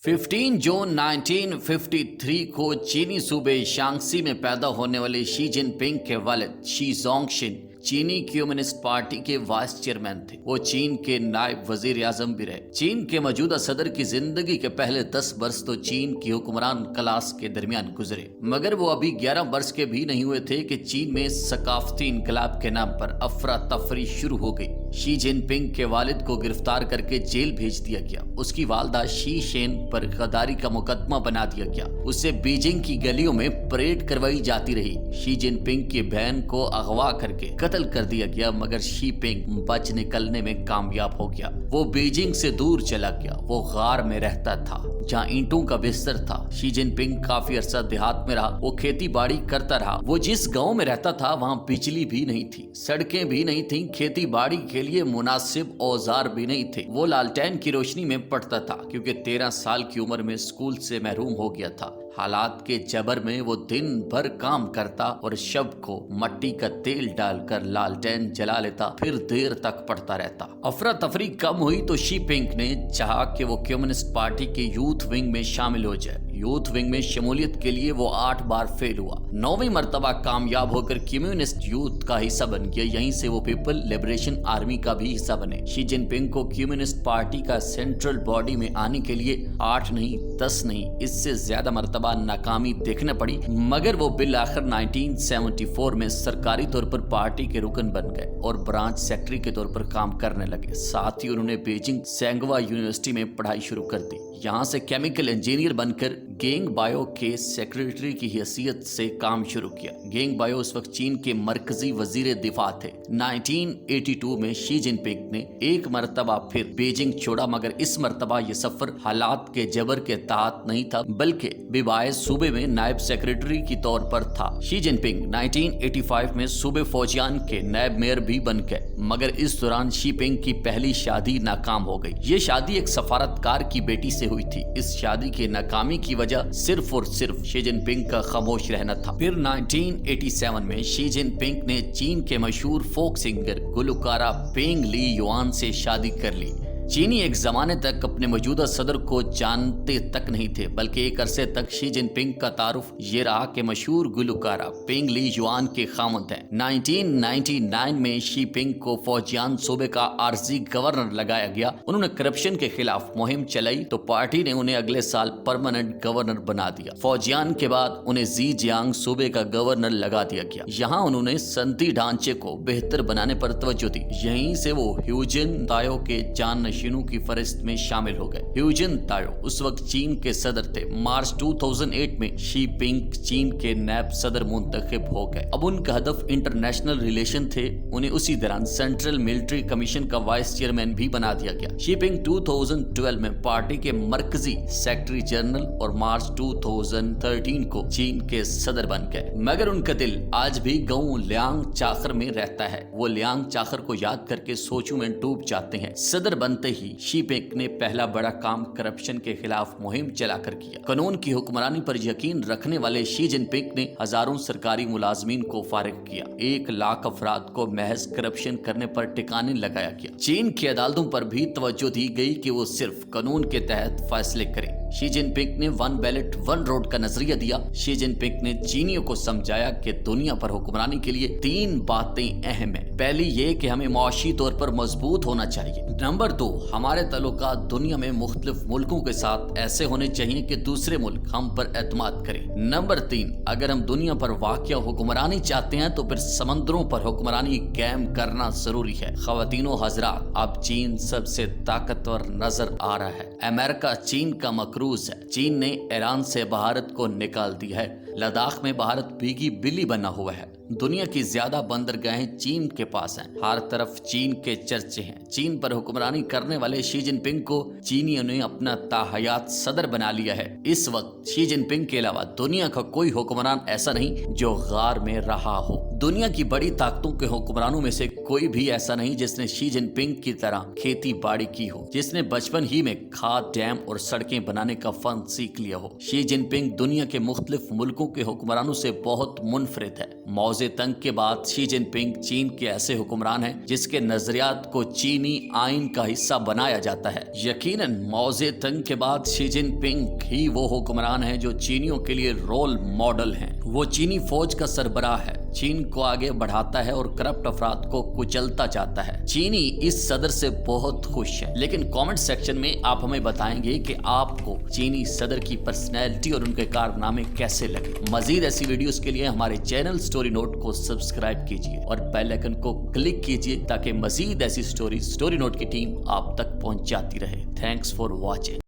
15 जून 1953 को चीनी सूबे शांगसी में पैदा होने वाले शी जिनपिंग के वालिद शी जोंगशिन चीनी कम्युनिस्ट पार्टी के वाइस चेयरमैन थे। वो चीन के नायब वजीर आजम भी रहे। चीन के मौजूदा सदर की जिंदगी के पहले 10 वर्ष तो चीन की हुक्मरान क्लास के दरमियान गुजरे, मगर वो अभी 11 वर्ष के भी नहीं हुए थे कि चीन में सकाफती इनकलाब के नाम पर अफरा तफरी शुरू हो गई। शी जिनपिंग के वालिद को गिरफ्तार करके जेल भेज दिया गया। उसकी वालदा शी शेन पर गद्दारी का मुकदमा बना दिया गया। उसे बीजिंग की गलियों में परेड करवाई जाती रही। शी जिनपिंग की बहन को अगवा करके कत्ल कर दिया गया, मगर शी पिंग बच निकलने में कामयाब हो गया। वो बीजिंग से दूर चला गया। वो गार में रहता था जहाँ ईंटों का बिस्तर था। शी जिनपिंग काफी अरसा देहात में रहा। वो खेती बाड़ी करता रहा। वो जिस गांव में रहता था वहाँ बिजली भी नहीं थी, सड़कें भी नहीं थी, खेती बाड़ी के लिए मुनासिब औजार भी नहीं थे। वो लालटेन की रोशनी में पढ़ता था क्योंकि 13 साल की उम्र में स्कूल से महरूम हो गया था। हालात के जबर में वो दिन भर काम करता और शब को मट्टी का तेल डालकर लालटेन जला लेता, फिर देर तक पढ़ता रहता। अफरा तफरी कम हुई तो शी पिंग ने चाहा कि वो कम्युनिस्ट पार्टी के यूथ विंग में शामिल हो जाए। यूथ विंग में शमूलियत के लिए वो 8 बार फेल हुआ। 9वीं मर्तबा कामयाब होकर कम्युनिस्ट यूथ का हिस्सा बन गया। यहीं से वो पीपल लिबरेशन आर्मी का भी हिस्सा बने। शी जिनपिंग को कम्युनिस्ट पार्टी का सेंट्रल बॉडी में आने के लिए 8 नहीं 10 नहीं इससे ज्यादा मर्तबा नाकामी देखने पड़ी, मगर वो बिल आखिर 1974 में सरकारी तौर पर पार्टी के रुकन बन गए और ब्रांच सेक्रेटरी के तौर पर काम करने लगे। साथ ही उन्होंने बीजिंग सेंगवा यूनिवर्सिटी में पढ़ाई शुरू कर दी। यहाँ से केमिकल इंजीनियर बनकर गेंग बायो के सेक्रेटरी की हैसियत से काम शुरू किया। गेंग बायो उस वक्त चीन के मरकजी वजीर दिफा थे। 1982 में शी जिनपिंग ने एक मरतबा फिर बीजिंग छोड़ा, मगर इस मरतबा ये सफर हालात के जबर के तहत नहीं था, बल्कि बिबाए सूबे में नायब सेक्रेटरी की तौर पर था। शी जिनपिंग 1985 में सूबे फौजियान के नायब मेयर भी बन गए, मगर इस दौरान शी पिंग की पहली शादी नाकाम हो गई। ये शादी एक सफारतकार की बेटी से हुई थी। इस शादी की नाकामी की वजह सिर्फ और सिर्फ शी जिनपिंग का खामोश रहना था। फिर 1987 में शी जिनपिंग ने चीन के मशहूर फोक सिंगर गुलकारा पेंग ली युआन से शादी कर ली। चीनी एक जमाने तक अपने मौजूदा सदर को जानते तक नहीं थे, बल्कि एक अरसे तक शी जिनपिंग का तारुफ ये रहा कि मशहूर गुलकारा पेंग ली युआन के खामद हैं। 1999 में शी पिंग को फौजियान सूबे का आर्जी गवर्नर लगाया गया। उन्होंने करप्शन के खिलाफ मुहिम चलाई तो पार्टी ने उन्हें अगले साल परमानेंट गवर्नर बना दिया। फौजियान के बाद उन्हें ज़ीजियांग सूबे का गवर्नर लगा दिया गया। यहाँ उन्होंने सनती ढांचे को बेहतर बनाने पर तवज्जो दी। यहीं से वो ह्यूजिन तायो के जान नशीनों की फहरिस्त में शामिल हो गए। ह्यूजिन तायो उस वक्त चीन के सदर थे। मार्च 2008 में शी पिंग चीन के नायब सदर मुंतखब हो गए। अब उनका हदफ इंटरनेशनल रिलेशन थे। उन्हें उसी दौरान सेंट्रल मिलिट्री कमीशन का वाइस चेयरमैन भी बना दिया गया। शी पिंग 2012 में पार्टी के मरकजी सेक्रेटरी जनरल और मार्च 2013 को चीन के सदर बन गए, मगर उनका दिल आज भी गांव लियांग चाखर में रहता है। वो लियांग चाखर को याद करके सोचों में डूब जाते हैं। सदर बनते ही शी पिंग ने पहला बड़ा काम करप्शन के खिलाफ मुहिम चलाकर किया। कानून की हुक्मरानी पर यकीन रखने वाले शी जिनपिंग ने हजारों सरकारी मुलाजमीन को फारिग किया। 1 लाख अफराद को महज करप्शन करने पर टिकाने लगाया गया। चीन की अदालतों पर भी तवज्जो दी गई कि वो सिर्फ कानून के तहत फैसले करें। शी जिनपिंग ने 1 बैलेट 1 रोड का नजरिया दिया। शी जिनपिंग ने चीनियों को समझाया कि दुनिया पर हुक्मरानी के लिए 3 बातें अहम है। पहली ये कि हमें मुआशी तौर पर मजबूत होना चाहिए। नंबर 2, हमारे ताल्लुकात दुनिया में मुख्तलिफ मुल्कों के साथ ऐसे होने चाहिए कि दूसरे मुल्क हम पर एतमाद करें। नंबर 3, अगर हम दुनिया पर वाक़या हुक्मरानी चाहते हैं तो फिर समंदरों पर हुक्मरानी कायम करना जरूरी है। ख़वातीनो हज़रात, अब चीन सबसे ताकतवर नजर आ रहा है। अमेरिका चीन का मकरूज है। चीन ने ईरान से भारत को निकाल दिया है। लद्दाख में भारत भीगी बिल्ली बना हुआ है। दुनिया की ज्यादा बंदरगाहें चीन के पास हैं। हर तरफ चीन के चर्चे हैं। चीन पर हुक्मरानी करने वाले शी जिनपिंग को चीनियों ने अपना ताहयात सदर बना लिया है। इस वक्त शी जिनपिंग के अलावा दुनिया का कोई हुक्मरान ऐसा नहीं जो गार में रहा हो। दुनिया की बड़ी ताकतों के हुक्मरानों में से कोई भी ऐसा नहीं जिसने शी जिनपिंग की तरह खेती बाड़ी की हो, जिसने बचपन ही में खाद, डैम और सड़कें बनाने का फन सीख लिया हो। शी जिनपिंग दुनिया के मुख्तलिफ मुल्कों मुल्कों के हुक्मरानों से बहुत मुनफरिद है। माओ ज़ेतुंग के बाद शी जिनपिंग चीन के ऐसे हुक्मरान हैं जिसके नजरियात को चीनी आइन का हिस्सा बनाया जाता है। यकीनन माओ ज़ेतुंग के बाद शी जिनपिंग ही वो हुक्मरान हैं जो चीनियों के लिए रोल मॉडल हैं। वो चीनी फौज का सरबराह है, चीन को आगे बढ़ाता है और करप्ट अफराद को कुचलता चाहता है। चीनी इस सदर से बहुत खुश है, लेकिन कमेंट सेक्शन में आप हमें बताएंगे कि आपको चीनी सदर की पर्सनैलिटी और उनके कारनामे कैसे लगे। मजीद ऐसी वीडियोस के लिए हमारे चैनल स्टोरी नोट को सब्सक्राइब कीजिए और बेल आइकन को क्लिक कीजिए ताकि मजीद ऐसी स्टोरी नोट की टीम आप तक पहुंचाती रहे। Thanks for watching.